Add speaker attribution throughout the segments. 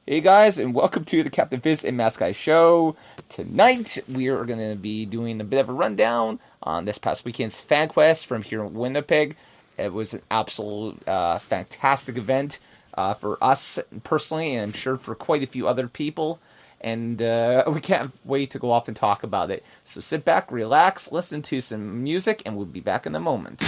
Speaker 1: Hey guys, and welcome to the Captain Fizz and Mask Guy Show. Tonight, we are going to be doing a bit of a rundown on this past weekend's Fanquest from here in Winnipeg. It was an absolute fantastic event for us personally, and I'm sure for quite a few other people. And we can't wait to go off and talk about it. So sit back, relax, listen to some music, and we'll be back in a moment.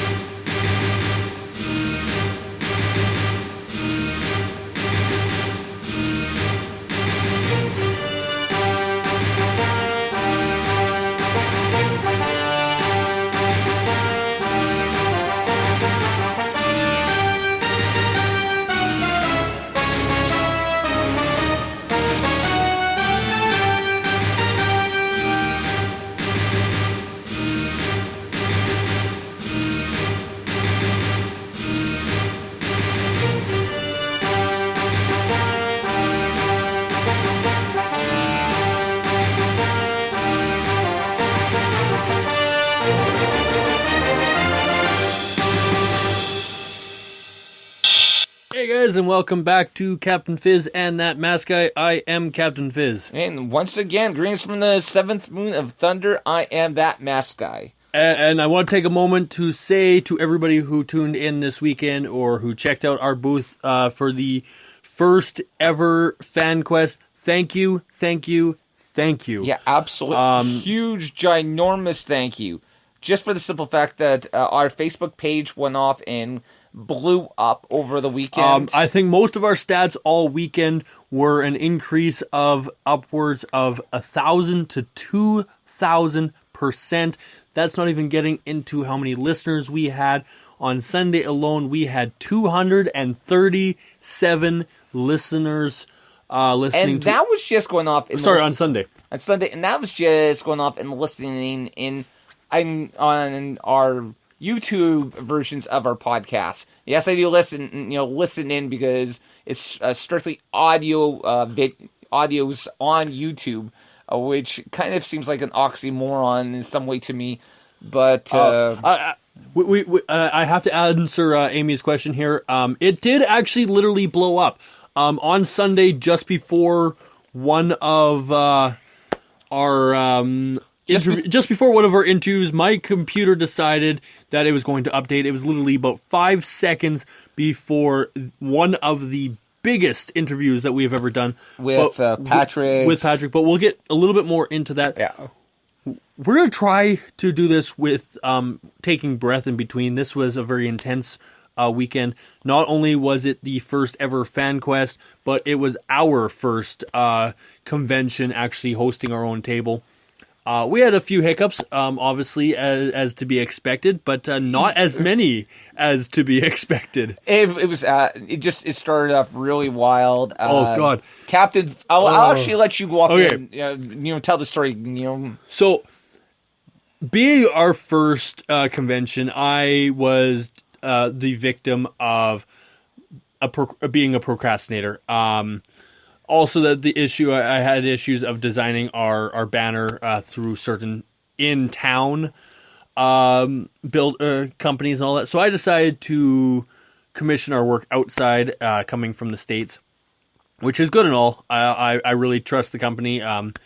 Speaker 2: Hey guys, and welcome back to Captain Fizz and That Mask Guy. I am Captain Fizz.
Speaker 1: And once again, greetings from the 7th moon of thunder. I am That Mask Guy.
Speaker 2: And I want to take a moment to say to everybody who tuned in this weekend or who checked out our booth for the first ever Fanquest, thank you.
Speaker 1: Yeah, absolutely. Huge, ginormous thank you. Just for the simple fact that our Facebook page went off and blew up over the weekend.
Speaker 2: I think most of our stats all weekend were an increase of upwards of 1,000 to 2,000%. That's not even getting into how many listeners we had. On Sunday alone, we had 237 listeners listening.
Speaker 1: And that was just going off.
Speaker 2: On Sunday.
Speaker 1: On Sunday, and that was just going off and listening on our YouTube versions of our podcast. Yes, I do listen in because it's strictly audios on YouTube, which kind of seems like an oxymoron in some way to me. But
Speaker 2: I have to answer Amy's question here. It did actually literally blow up on Sunday, just before one of just before one of our interviews. My computer decided that it was going to update. It was literally about 5 seconds before one of the biggest interviews that we have ever done
Speaker 1: with Patrick.
Speaker 2: With Patrick, but we'll get a little bit more into that.
Speaker 1: Yeah.
Speaker 2: We're going to try to do this with taking breath in between. This was a very intense weekend. Not only was it the first ever Fanquest, but it was our first convention actually hosting our own table. We had a few hiccups, obviously, as to be expected, but not as many as to be expected.
Speaker 1: It started off really wild.
Speaker 2: Oh God,
Speaker 1: Captain! I'll actually let you go off and tell the story.
Speaker 2: So, being our first convention, I was the victim of being a procrastinator. Also, that the issue, I had issues of designing our banner through certain in-town build companies and all that. So I decided to commission our work outside, coming from the States, which is good and all. I really trust the company and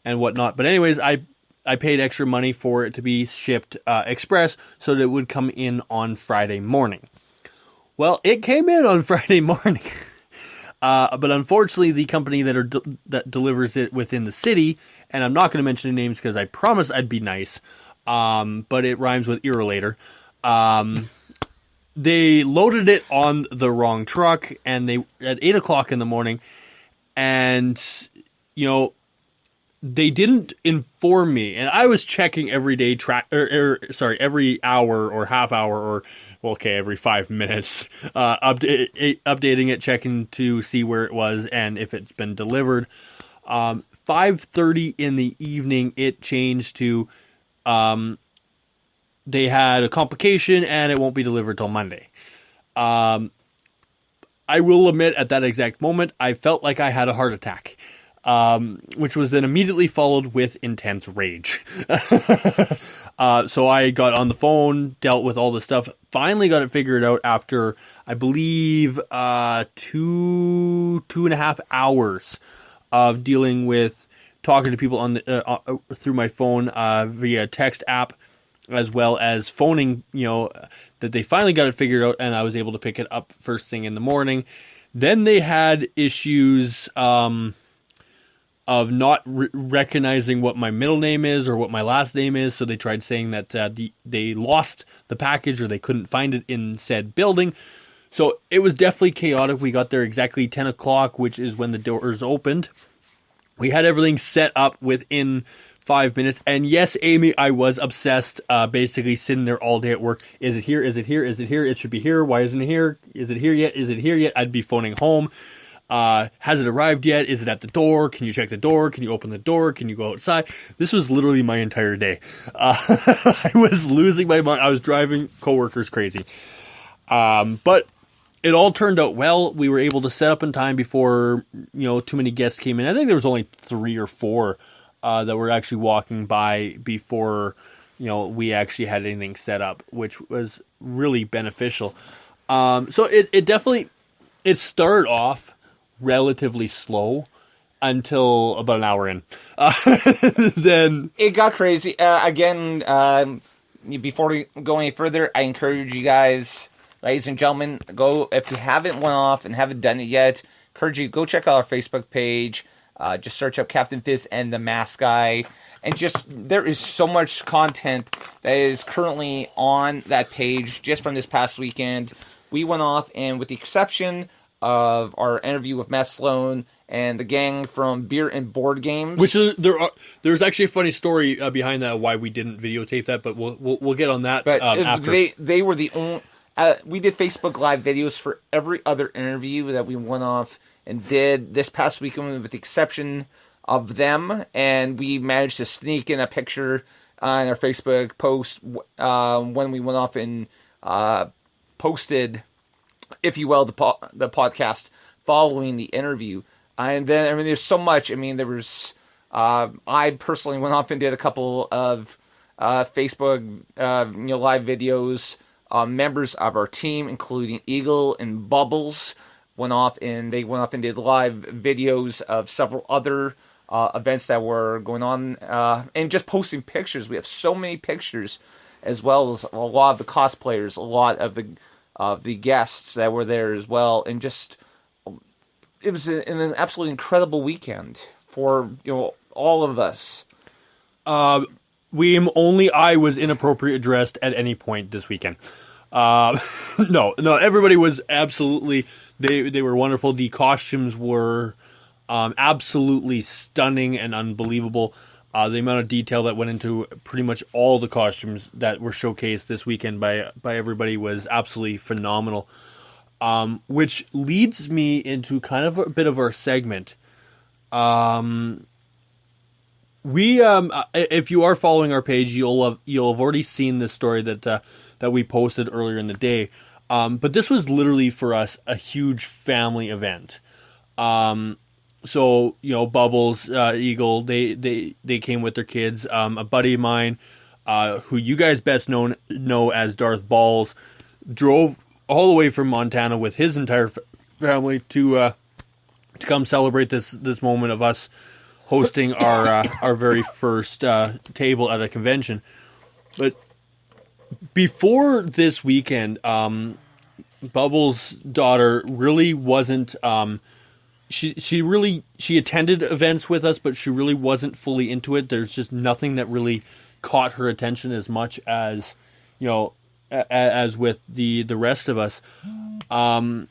Speaker 2: whatnot. But anyways, I paid extra money for it to be shipped express so that it would come in on Friday morning. Well, it came in on Friday morning. But unfortunately, the company that delivers it within the city, and I'm not going to mention the names because I promised I'd be nice, but it rhymes with irrelator. They loaded it on the wrong truck, and they at 8 o'clock in the morning, and they didn't inform me, and I was checking every day every hour or half hour or. Every 5 minutes, updating it, checking to see where it was and if it's been delivered. 5:30 in the evening, it changed to they had a complication and it won't be delivered till Monday. I will admit, at that exact moment, I felt like I had a heart attack. which was then immediately followed with intense rage. So I got on the phone, dealt with all the stuff, finally got it figured out after, I believe, 2.5 hours of dealing with talking to people on the through my phone via text app, as well as phoning, that they finally got it figured out, and I was able to pick it up first thing in the morning. Then they had issues of not recognizing what my middle name is or what my last name is, so they tried saying that they lost the package or they couldn't find it in said building. So it was definitely chaotic. We got there exactly 10 o'clock, which is when the doors opened. We had everything set up within 5 minutes. And yes, Amy, I was obsessed, basically sitting there all day at work. Is it here? Is it here? Is it here? It should be here. Why isn't it here? Is it here yet? Is it here yet? I'd be phoning home. Has it arrived yet? Is it at the door? Can you check the door? Can you open the door? Can you go outside? This was literally my entire day. I was losing my mind. I was driving coworkers crazy. But it all turned out well. We were able to set up in time before, too many guests came in. I think there was only 3 or 4 that were actually walking by before, we actually had anything set up, which was really beneficial. So it definitely, it started off relatively slow until about an hour in. Then
Speaker 1: it got crazy. Again, before we go any further, I encourage you guys, ladies and gentlemen, go, if you haven't went off and haven't done it yet, encourage you, go check out our Facebook page. Just search up Captain Fizz and the Mask Guy. And there is so much content that is currently on that page just from this past weekend. We went off, and with the exception of our interview with Matt Sloan and the gang from Beer and Board Games,
Speaker 2: which there's actually a funny story behind that, why we didn't videotape that, but we'll get on that after.
Speaker 1: They were the only. We did Facebook Live videos for every other interview that we went off and did this past weekend, with the exception of them, and we managed to sneak in a picture on our Facebook post when we went off and posted, if you will, the podcast following the interview. And then, there's so much. There was, I personally went off and did a couple of Facebook live videos. Members of our team, including Eagle and Bubbles, went off and did live videos of several other events that were going on, and just posting pictures. We have so many pictures, as well as a lot of the cosplayers, a lot of the guests that were there as well, and just it was an absolutely incredible weekend for all of us.
Speaker 2: Only I was inappropriate dressed at any point this weekend. No, everybody was absolutely, they were wonderful. The costumes were absolutely stunning and unbelievable. The amount of detail that went into pretty much all the costumes that were showcased this weekend by everybody was absolutely phenomenal. Which leads me into kind of a bit of our segment. We, if you are following our page, you'll have already seen this story that we posted earlier in the day. But this was literally for us a huge family event. So Bubbles, Eagle, they came with their kids. A buddy of mine, who you guys best know as Darth Balls, drove all the way from Montana with his entire family to come celebrate this moment of us hosting our very first table at a convention. But before this weekend, Bubbles' daughter really wasn't. She attended events with us, but she really wasn't fully into it. There's just nothing that really caught her attention as much as as with the rest of us. FanQuest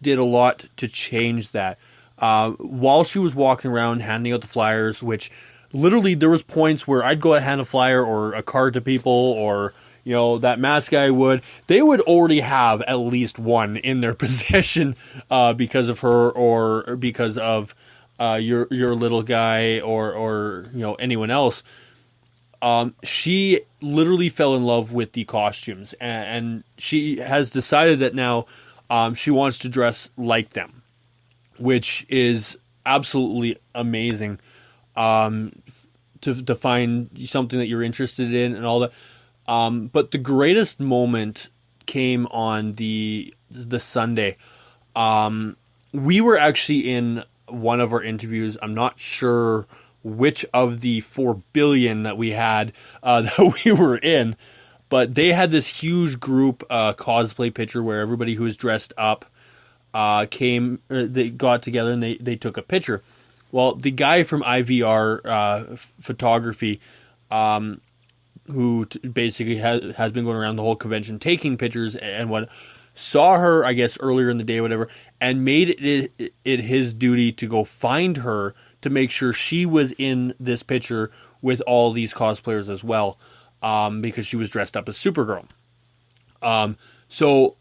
Speaker 2: did a lot to change that. While she was walking around handing out the flyers, which literally there was points where I'd go and hand a flyer or a card to people, or that mask guy they would already have at least one in their possession because of her, or because of your little guy, or anyone else. She literally fell in love with the costumes, and she has decided that now she wants to dress like them. which is absolutely amazing. To find something that you're interested in and all that. But the greatest moment came on the Sunday. We were actually in one of our interviews. I'm not sure which of the 4 billion that we had that we were in, but they had this huge group cosplay picture where everybody who was dressed up they got together and they took a picture. Well, the guy from IVR photography, who basically has been going around the whole convention taking pictures and what, saw her, I guess, earlier in the day or whatever, and made it his duty to go find her to make sure she was in this picture with all these cosplayers as well, because she was dressed up as Supergirl. So,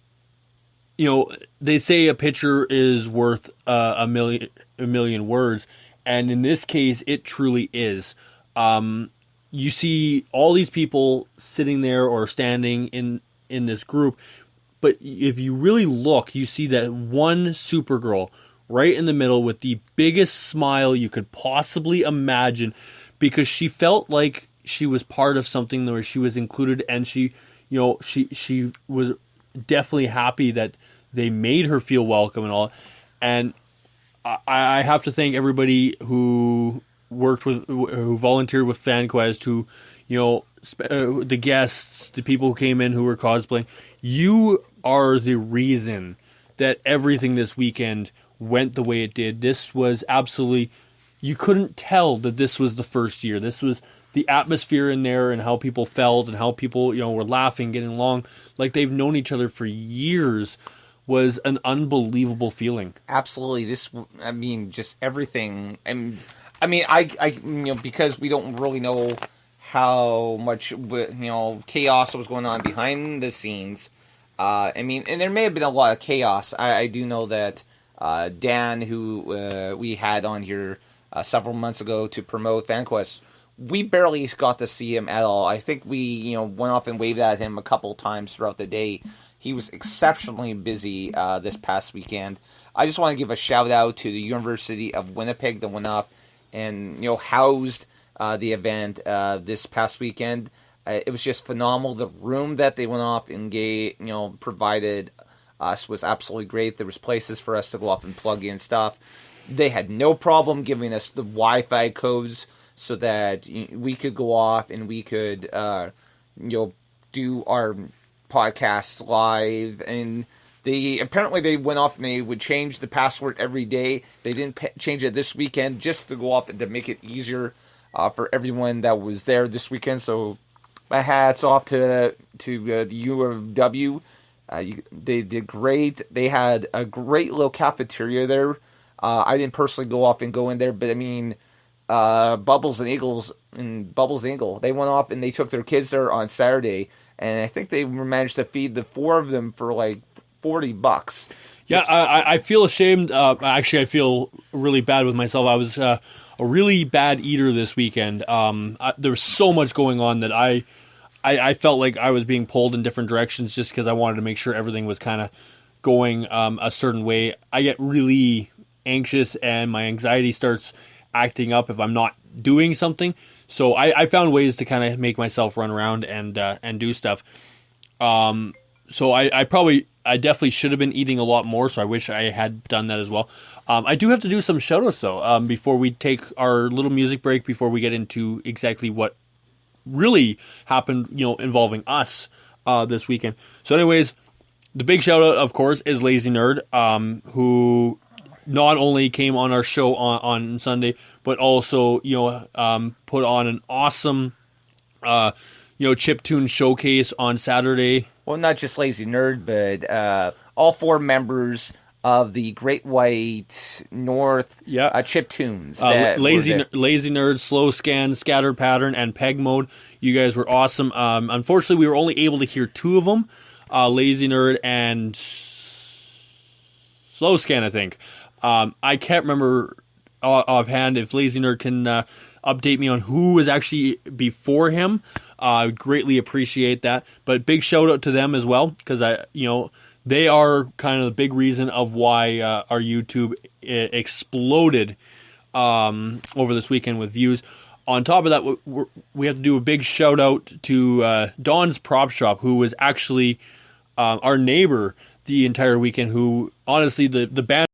Speaker 2: they say a picture is worth a million words, and in this case, it truly is. You see all these people sitting there or standing in this group, but if you really look, you see that one Supergirl right in the middle with the biggest smile you could possibly imagine, because she felt like she was part of something where she was included, and she was definitely happy that they made her feel welcome and all. And I have to thank everybody who volunteered with Fanquest, who, the guests, the people who came in who were cosplaying. You are the reason that everything this weekend went the way it did. This was absolutely, you couldn't tell that this was the first year. This was the atmosphere in there and how people felt and how people, were laughing, getting along like they've known each other for years, was an unbelievable feeling.
Speaker 1: Absolutely. Just everything. Because we don't really know how much, chaos was going on behind the scenes. And there may have been a lot of chaos. I do know that Dan, who we had on here several months ago to promote FanQuest, we barely got to see him at all. I think we, went off and waved at him a couple times throughout the day. He was exceptionally busy this past weekend. I just want to give a shout out to the University of Winnipeg that went off and housed the event this past weekend. It was just phenomenal. The room that they went off and provided us was absolutely great. There was places for us to go off and plug in stuff. They had no problem giving us the Wi-Fi codes so that we could go off and we could do our podcasts live. And they went off and they would change the password every day. They didn't change it this weekend just to go off and to make it easier for everyone that was there this weekend. So my hats off to the U of W. They did great. They had a great little cafeteria there. I didn't personally go in there, but Bubbles and Eagle, they went off and they took their kids there on Saturday, and I think they managed to feed the 4 of them for like $40.
Speaker 2: Yeah, I feel ashamed. Actually, I feel really bad with myself. I was a really bad eater this weekend. There was so much going on that I felt like I was being pulled in different directions just because I wanted to make sure everything was kind of going a certain way. I get really anxious and my anxiety starts acting up if I'm not doing something. So I found ways to kind of make myself run around and do stuff. So I definitely should have been eating a lot more, so I wish I had done that as well. I do have to do some shout-outs, though, before we take our little music break, before we get into exactly what really happened, involving us this weekend. So anyways, the big shout-out, of course, is Lazy Nerd, who not only came on our show on Sunday, but also, put on an awesome, chiptune showcase on Saturday.
Speaker 1: Well, not just Lazy Nerd, but all 4 members of the Great White North chiptunes.
Speaker 2: Lazy Nerd, Slow Scan, Scatter Pattern, and Peg Mode. You guys were awesome. Unfortunately, we were only able to hear 2 of them, Lazy Nerd and Slow Scan, I think. I can't remember offhand. If Lazy Nerd can update me on who was actually before him, I would greatly appreciate that. But big shout out to them as well, because they are kind of the big reason of why our YouTube exploded over this weekend with views. On top of that, we have to do a big shout out to Don's Prop Shop, who was actually our neighbor the entire weekend, who honestly, the band